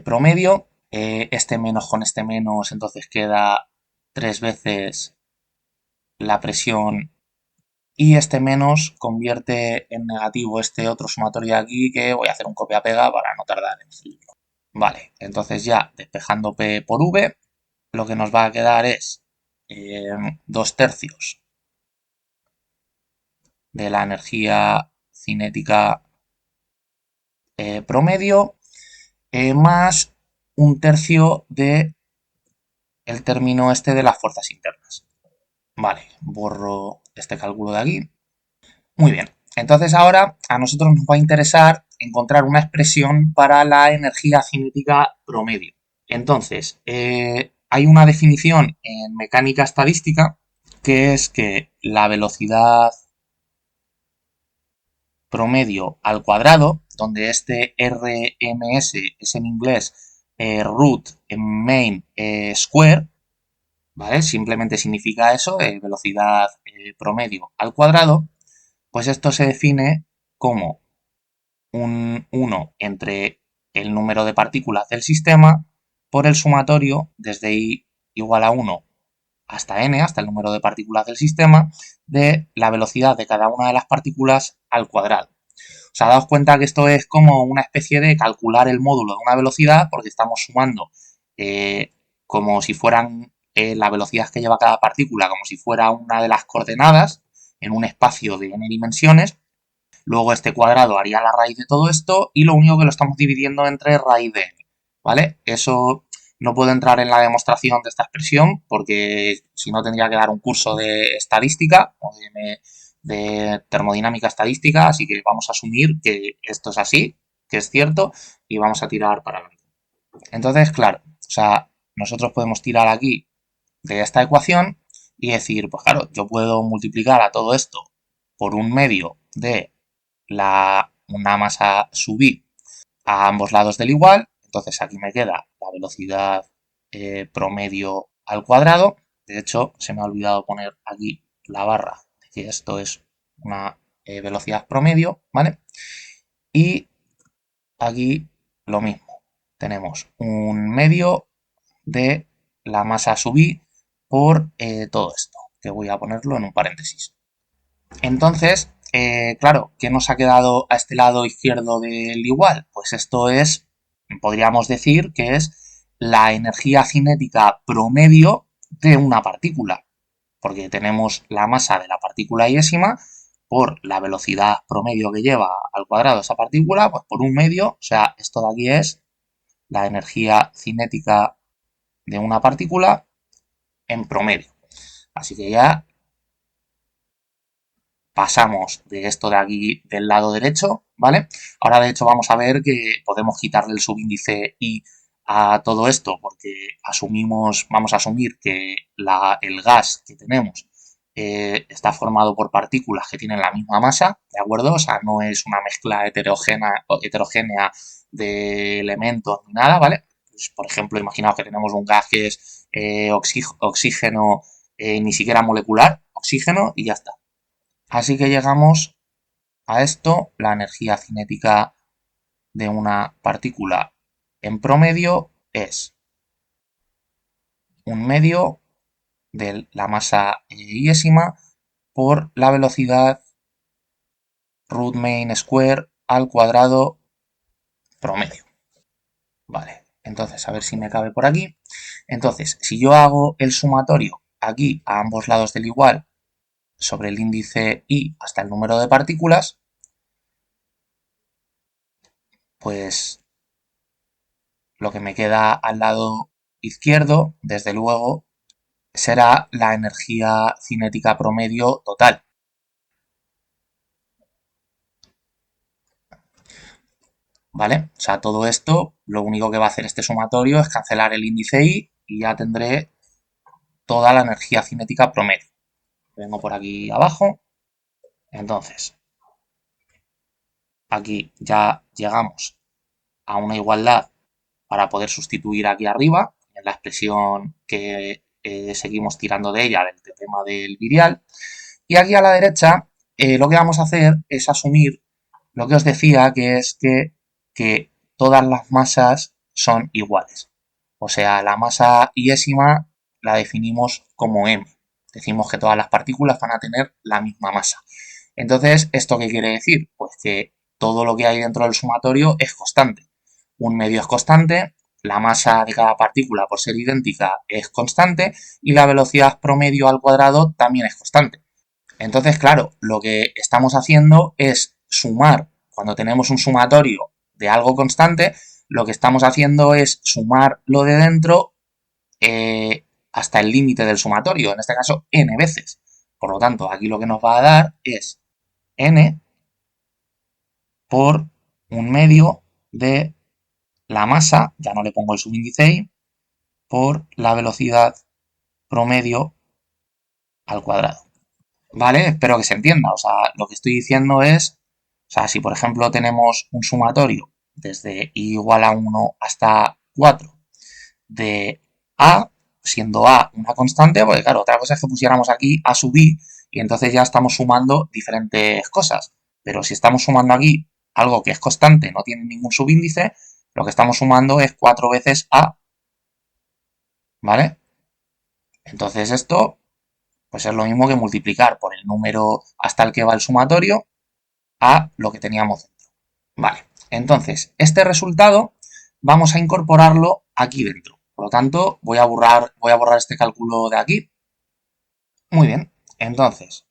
promedio, este menos con este menos, entonces queda 3 veces la presión y este menos convierte en negativo este otro sumatorio de aquí que voy a hacer un copia-pega para no tardar en escribirlo. Vale, entonces ya despejando P por V, lo que nos va a quedar es 2 tercios de la energía cinética promedio más un tercio de el término este de las fuerzas internas. Vale, borro este cálculo de aquí. Muy bien, entonces ahora a nosotros nos va a interesar encontrar una expresión para la energía cinética promedio. Entonces, hay una definición en mecánica estadística que es que la velocidad promedio al cuadrado, donde este RMS es en inglés root en main square, ¿vale? Simplemente significa eso, velocidad promedio al cuadrado, pues esto se define como un 1 entre el número de partículas del sistema por el sumatorio desde I igual a 1 hasta n, hasta el número de partículas del sistema, de la velocidad de cada una de las partículas al cuadrado. Os ha dado cuenta que esto es como una especie de calcular el módulo de una velocidad, porque estamos sumando como si fueran la velocidad que lleva cada partícula, como si fuera una de las coordenadas en un espacio de n dimensiones. Luego este cuadrado haría la raíz de todo esto y lo único que lo estamos dividiendo entre raíz de n, ¿vale? Eso no puedo entrar en la demostración de esta expresión porque si no tendría que dar un curso de estadística o de termodinámica estadística, así que vamos a asumir que esto es así, que es cierto, y vamos a tirar para adelante. Entonces, claro, o sea, nosotros podemos tirar aquí de esta ecuación y decir, pues claro, yo puedo multiplicar a todo esto por un medio de una masa sub i a ambos lados del igual, entonces aquí me queda la velocidad promedio al cuadrado. De hecho, se me ha olvidado poner aquí la barra de que esto es una velocidad promedio, ¿vale? Y aquí lo mismo. Tenemos un medio de la masa sub i por todo esto, que voy a ponerlo en un paréntesis. Entonces, claro, ¿qué nos ha quedado a este lado izquierdo del igual? Pues esto es, podríamos decir que es la energía cinética promedio de una partícula, porque tenemos la masa de la partícula iésima por la velocidad promedio que lleva al cuadrado esa partícula, pues por un medio, o sea, esto de aquí es la energía cinética de una partícula en promedio. Así que ya pasamos de esto de aquí del lado derecho, ¿vale? Ahora de hecho vamos a ver que podemos quitarle el subíndice i a todo esto porque vamos a asumir que el gas que tenemos está formado por partículas que tienen la misma masa, ¿de acuerdo? O sea, no es una mezcla heterogénea de elementos ni nada, ¿vale? Pues, por ejemplo, imaginaos que tenemos un gas que es oxígeno, ni siquiera molecular, oxígeno y ya está. Así que llegamos a esto, la energía cinética de una partícula en promedio es un medio de la masa iésima por la velocidad root mean square al cuadrado promedio. Vale, entonces a ver si me cabe por aquí. Entonces, si yo hago el sumatorio aquí a ambos lados del igual sobre el índice i hasta el número de partículas, pues lo que me queda al lado izquierdo, desde luego, será la energía cinética promedio total. ¿Vale? O sea, todo esto, lo único que va a hacer este sumatorio es cancelar el índice i y ya tendré toda la energía cinética promedio. Vengo por aquí abajo. Entonces, aquí ya llegamos a una igualdad para poder sustituir aquí arriba en la expresión que seguimos tirando de ella del teorema del virial. Y aquí a la derecha lo que vamos a hacer es asumir lo que os decía, que es que todas las masas son iguales. O sea, la masa iésima la definimos como m. Decimos que todas las partículas van a tener la misma masa. Entonces, ¿esto qué quiere decir? Pues que todo lo que hay dentro del sumatorio es constante. Un medio es constante, la masa de cada partícula, por ser idéntica, es constante y la velocidad promedio al cuadrado también es constante. Entonces, claro, lo que estamos haciendo es sumar, cuando tenemos un sumatorio de algo constante, lo que estamos haciendo es sumar lo de dentro hasta el límite del sumatorio, en este caso n veces. Por lo tanto, aquí lo que nos va a dar es n por un medio de la masa, ya no le pongo el subíndice i, por la velocidad promedio al cuadrado. ¿Vale? Espero que se entienda. O sea, lo que estoy diciendo es, o sea, si por ejemplo tenemos un sumatorio desde i igual a 1 hasta 4 de a, siendo a una constante, porque claro, otra cosa es que pusiéramos aquí a sub i y entonces ya estamos sumando diferentes cosas. Pero si estamos sumando aquí algo que es constante, no tiene ningún subíndice, lo que estamos sumando es 4 veces a, ¿vale? Entonces esto pues es lo mismo que multiplicar por el número hasta el que va el sumatorio a lo que teníamos dentro. Vale, entonces este resultado vamos a incorporarlo aquí dentro. Por lo tanto, voy a borrar este cálculo de aquí. Muy bien, entonces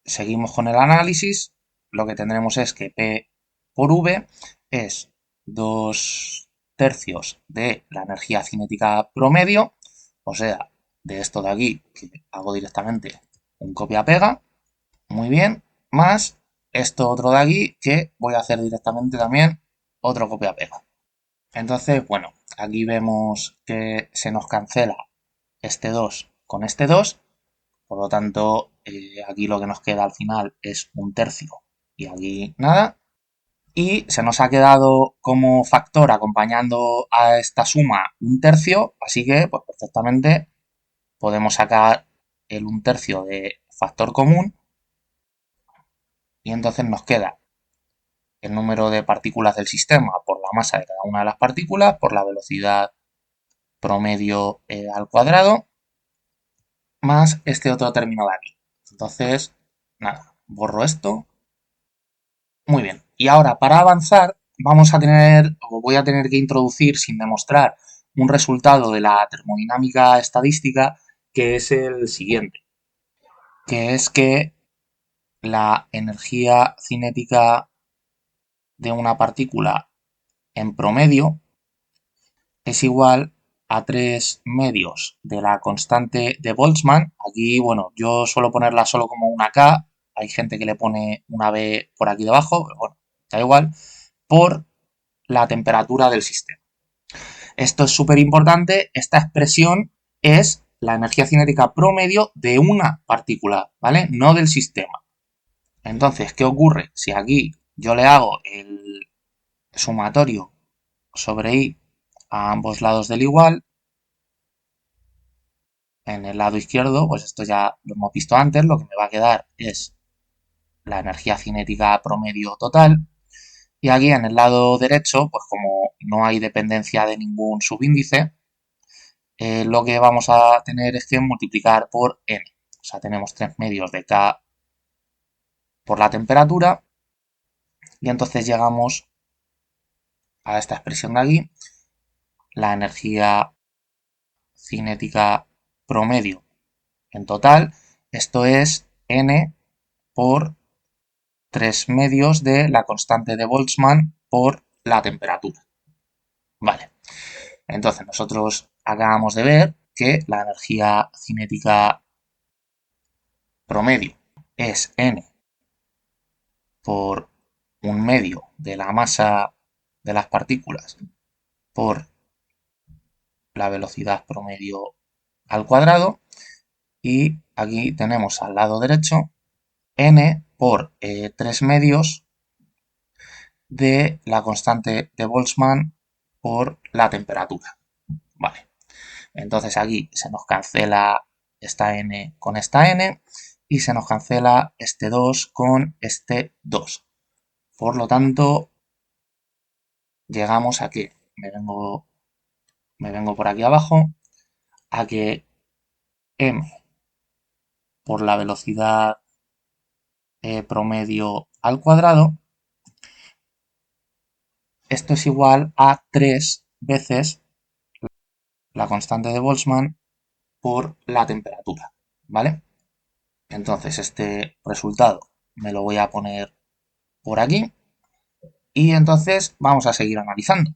seguimos con el análisis. Lo que tendremos es que P por V es 2 tercios de la energía cinética promedio, o sea, de esto de aquí, que hago directamente un copia-pega, muy bien, más esto otro de aquí, que voy a hacer directamente también otro copia-pega. Entonces, bueno, aquí vemos que se nos cancela este 2 con este 2, por lo tanto, aquí lo que nos queda al final es un tercio y aquí nada. Y se nos ha quedado como factor acompañando a esta suma un tercio, así que pues perfectamente podemos sacar el un tercio de factor común y entonces nos queda el número de partículas del sistema por la masa de cada una de las partículas, por la velocidad promedio al cuadrado, más este otro término de aquí. Entonces, nada, borro esto. Muy bien. Y ahora, para avanzar, vamos a tener, o voy a tener que introducir, sin demostrar, un resultado de la termodinámica estadística, que es el siguiente, que es que la energía cinética de una partícula en promedio es igual a 3 medios de la constante de Boltzmann. Aquí, bueno, yo suelo ponerla solo como una K, hay gente que le pone una B por aquí debajo, pero bueno, da igual, por la temperatura del sistema. Esto es súper importante, esta expresión es la energía cinética promedio de una partícula, ¿vale? No del sistema. Entonces, ¿qué ocurre? Si aquí yo le hago el sumatorio sobre I a ambos lados del igual, en el lado izquierdo, pues esto ya lo hemos visto antes, lo que me va a quedar es la energía cinética promedio total. Y aquí en el lado derecho, pues como no hay dependencia de ningún subíndice, lo que vamos a tener es que multiplicar por n. O sea, tenemos 3 medios de K por la temperatura y entonces llegamos a esta expresión de aquí, la energía cinética promedio en total. Esto es n por 3 medios de la constante de Boltzmann por la temperatura. Vale, entonces nosotros acabamos de ver que la energía cinética promedio es n por un medio de la masa de las partículas por la velocidad promedio al cuadrado y aquí tenemos al lado derecho n por 3 medios de la constante de Boltzmann por la temperatura. Vale, entonces aquí se nos cancela esta n con esta n y se nos cancela este 2 con este 2. Por lo tanto, llegamos a que me vengo por aquí abajo, a que m por la velocidad promedio al cuadrado, esto es igual a 3 veces la constante de Boltzmann por la temperatura, ¿vale? Entonces este resultado me lo voy a poner por aquí y entonces vamos a seguir analizando.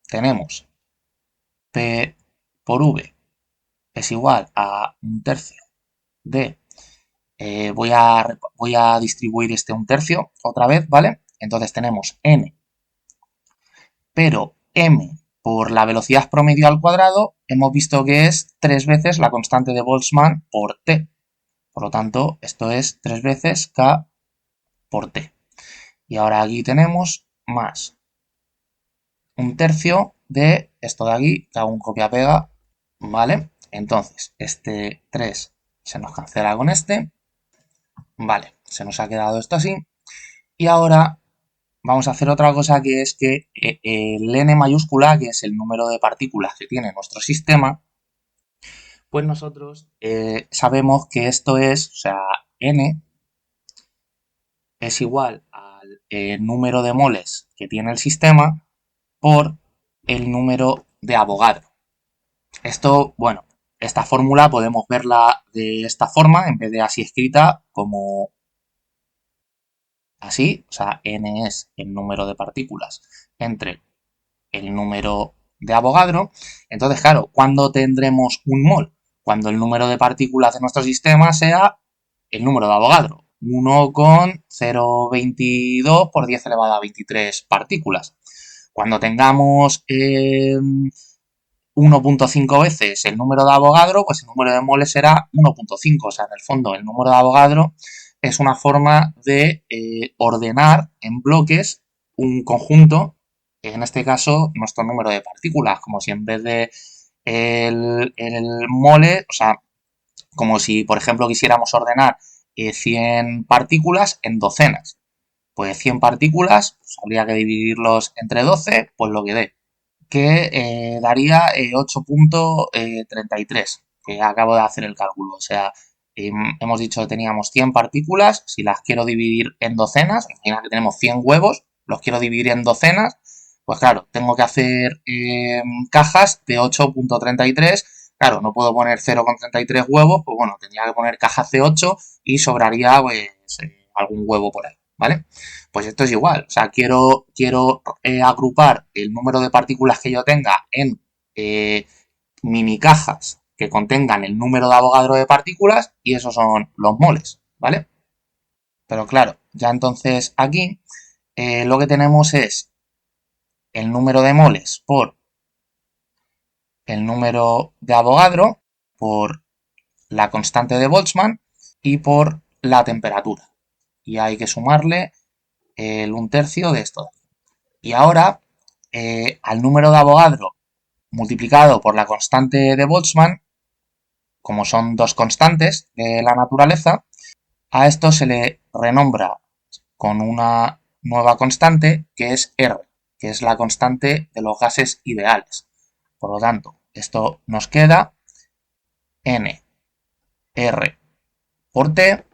Tenemos P por V es igual a un tercio de voy a distribuir este un tercio otra vez, ¿vale? Entonces tenemos n, pero m por la velocidad promedio al cuadrado hemos visto que es 3 veces la constante de Boltzmann por t. Por lo tanto, esto es 3 veces k por t. Y ahora aquí tenemos más un tercio de esto de aquí, que hago un copia-pega, ¿vale? Entonces, este 3 se nos cancela con este, ¿vale? Se nos ha quedado esto así. Y ahora vamos a hacer otra cosa que es que el n mayúscula, que es el número de partículas que tiene nuestro sistema, Pues nosotros sabemos que esto es, o sea, n es igual al número de moles que tiene el sistema por el número de Avogadro. Esto, bueno, esta fórmula podemos verla de esta forma, en vez de así escrita, como así, o sea, n es el número de partículas entre el número de Avogadro. Entonces, claro, ¿cuándo tendremos un mol? Cuando el número de partículas de nuestro sistema sea el número de Avogadro, 1,022 por 10 elevado a 23 partículas. Cuando tengamos 1,5 veces el número de Avogadro, pues el número de moles será 1,5. O sea, en el fondo, el número de Avogadro es una forma de ordenar en bloques un conjunto, en este caso, nuestro número de partículas, como si en vez de el mole, o sea, como si, por ejemplo, quisiéramos ordenar 100 partículas en docenas. Pues 100 partículas, pues habría que dividirlos entre 12, pues lo que dé, que daría 8,33, que acabo de hacer el cálculo. O sea, hemos dicho que teníamos 100 partículas, si las quiero dividir en docenas, imagina que tenemos 100 huevos, los quiero dividir en docenas, pues claro, tengo que hacer cajas de 8,33. Claro, no puedo poner 0,33 huevos, pues bueno, tendría que poner cajas de 8 y sobraría pues algún huevo por ahí, ¿vale? Pues esto es igual, o sea, quiero agrupar el número de partículas que yo tenga en mini cajas que contengan el número de Avogadro de partículas y esos son los moles, ¿vale? Pero claro, ya entonces aquí lo que tenemos es el número de moles por el número de Avogadro, por la constante de Boltzmann y por la temperatura. Y hay que sumarle el 1/3 de esto. Y ahora, al número de Avogadro multiplicado por la constante de Boltzmann, como son dos constantes de la naturaleza, a esto se le renombra con una nueva constante que es R, que es la constante de los gases ideales. Por lo tanto, esto nos queda N R por T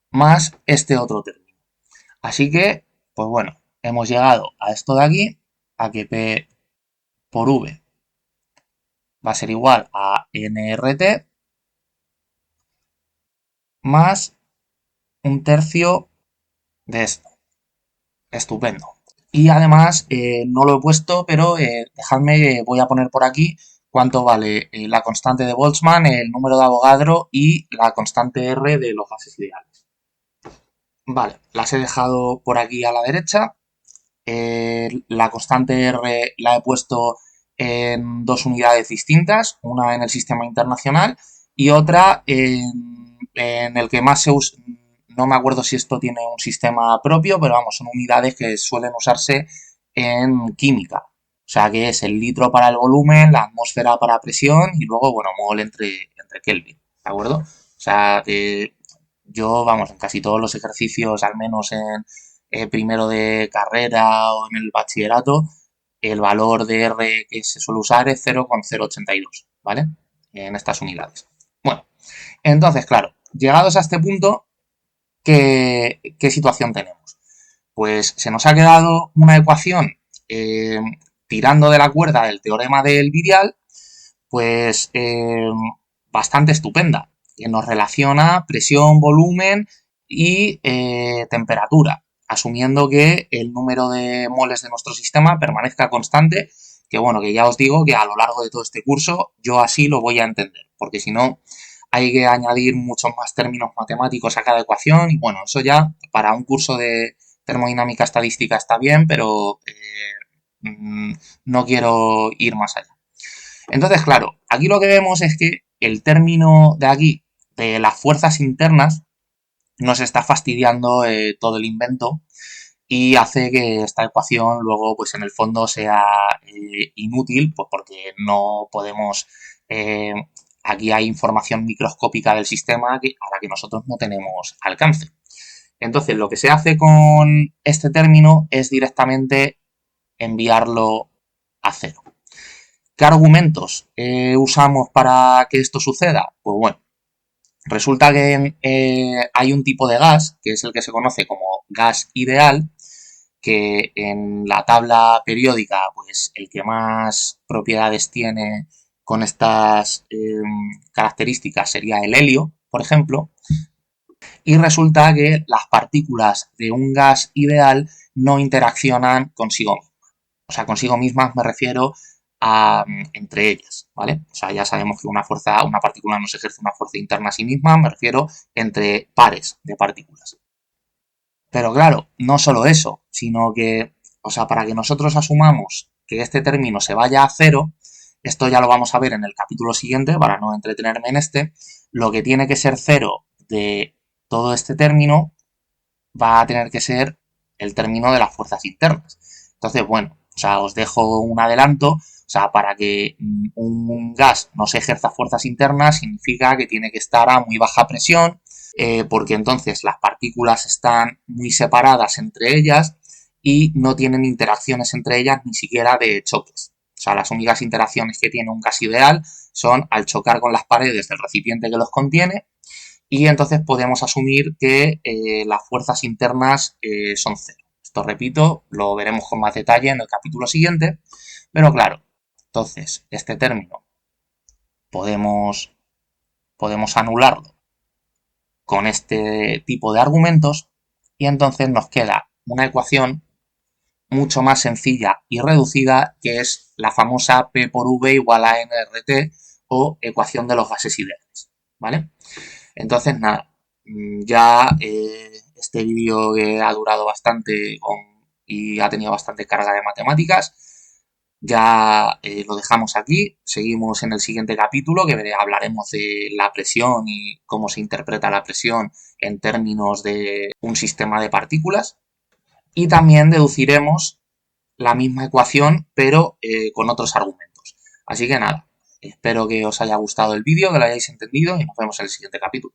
más este otro término. Así que, pues bueno, hemos llegado a esto de aquí, a que P por V va a ser igual a nRT más 1/3 de esto. Estupendo. Y además, no lo he puesto, pero dejadme, voy a poner por aquí cuánto vale la constante de Boltzmann, el número de Avogadro y la constante R de los gases ideales. Vale, las he dejado por aquí a la derecha. La constante R la he puesto en dos unidades distintas, una en el sistema internacional y otra en el que más se usa. No me acuerdo si esto tiene un sistema propio, pero vamos, son unidades que suelen usarse en química. O sea, que es el litro para el volumen, la atmósfera para presión y luego, bueno, mol entre Kelvin, ¿de acuerdo? O sea, yo, vamos, en casi todos los ejercicios, al menos en primero de carrera o en el bachillerato, el valor de R que se suele usar es 0,082, ¿vale? En estas unidades. Bueno, entonces, claro, llegados a este punto, ¿qué situación tenemos? Pues se nos ha quedado una ecuación tirando de la cuerda del teorema del Virial, pues bastante estupenda, que nos relaciona presión, volumen y temperatura, asumiendo que el número de moles de nuestro sistema permanezca constante, que bueno, que ya os digo que a lo largo de todo este curso yo así lo voy a entender, porque si no hay que añadir muchos más términos matemáticos a cada ecuación y bueno, eso ya para un curso de termodinámica estadística está bien, pero no quiero ir más allá. Entonces, claro, aquí lo que vemos es que el término de aquí, de las fuerzas internas, nos está fastidiando todo el invento y hace que esta ecuación luego, pues en el fondo, sea inútil, pues porque no podemos... eh, aquí hay información microscópica del sistema a la que nosotros no tenemos alcance. Entonces, lo que se hace con este término es directamente enviarlo a cero. ¿Qué argumentos usamos para que esto suceda? Pues bueno, resulta que hay un tipo de gas, que es el que se conoce como gas ideal, que en la tabla periódica, pues el que más propiedades tiene con estas características sería el helio, por ejemplo, y resulta que las partículas de un gas ideal no interaccionan consigo mismas. O sea, consigo mismas me refiero a entre ellas, ¿vale? O sea, ya sabemos que una partícula no se ejerce una fuerza interna a sí misma, me refiero entre pares de partículas. Pero claro, no solo eso, sino que, o sea, para que nosotros asumamos que este término se vaya a cero, esto ya lo vamos a ver en el capítulo siguiente, para no entretenerme en este, lo que tiene que ser cero de todo este término va a tener que ser el término de las fuerzas internas. Entonces, bueno, o sea, os dejo un adelanto, o sea, para que un gas no se ejerza fuerzas internas significa que tiene que estar a muy baja presión, porque entonces las partículas están muy separadas entre ellas y no tienen interacciones entre ellas ni siquiera de choques. O sea, las únicas interacciones que tiene un gas ideal son al chocar con las paredes del recipiente que los contiene, y entonces podemos asumir que las fuerzas internas son cero. Esto, repito, lo veremos con más detalle en el capítulo siguiente, pero claro, entonces este término podemos, podemos anularlo con este tipo de argumentos y entonces nos queda una ecuación mucho más sencilla y reducida, que es la famosa P por V igual a nRT, o ecuación de los gases ideales, ¿vale? Entonces, nada, ya este vídeo que ha durado bastante y ha tenido bastante carga de matemáticas, ya lo dejamos aquí. Seguimos en el siguiente capítulo, que hablaremos de la presión y cómo se interpreta la presión en términos de un sistema de partículas. Y también deduciremos la misma ecuación, pero con otros argumentos. Así que nada, espero que os haya gustado el vídeo, que lo hayáis entendido y nos vemos en el siguiente capítulo.